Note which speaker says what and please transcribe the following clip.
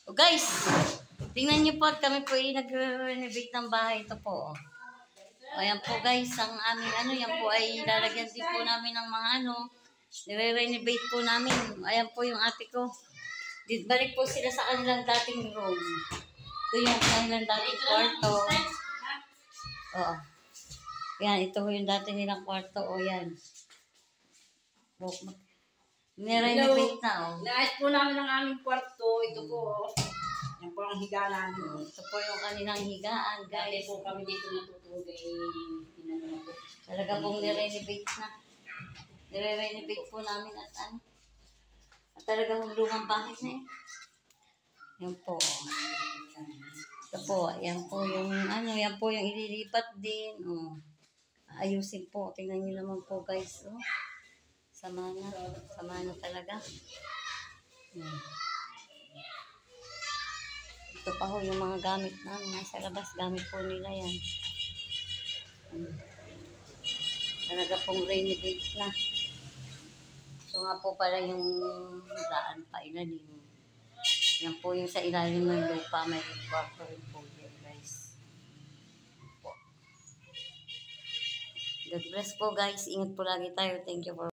Speaker 1: O guys, tingnan niyo po at kami po ay nag-renovate ng bahay. Ito po. Ayan po guys, ang aming yan po ay lalagyan din po namin ng mga nire-renovate po namin. Ayan po yung ate ko. Balik po sila sa kanilang dating room. Ito yung kanilang dating kwarto. Oo. Yan, ito yung dating nilang kwarto. O yan. Nire-renovate na
Speaker 2: Naayos po namin ang aming kwarto. Ito po. Yan po ang higa namin.
Speaker 1: Ito po yung kanilang higaan, guys.
Speaker 2: Dati po kami dito natutulog
Speaker 1: Talaga pong nire-renovate na. Nire-renovate po namin at talaga pong lumang bahay na Yan po. Ito po, yan po yung yan po yung ililipat din. Ayusin po. Tingnan niyo naman po guys. Sama na talaga. Ito pa ho yung mga gamit namin. Nasa labas, gamit po nila yan. Talaga pong renovate na. So nga po pala yung daan pa ilalim. Yan po yung sa ilalim ng lupa. May kwarto rin po yan guys. God bless po guys. Ingat po lagi tayo. Thank you for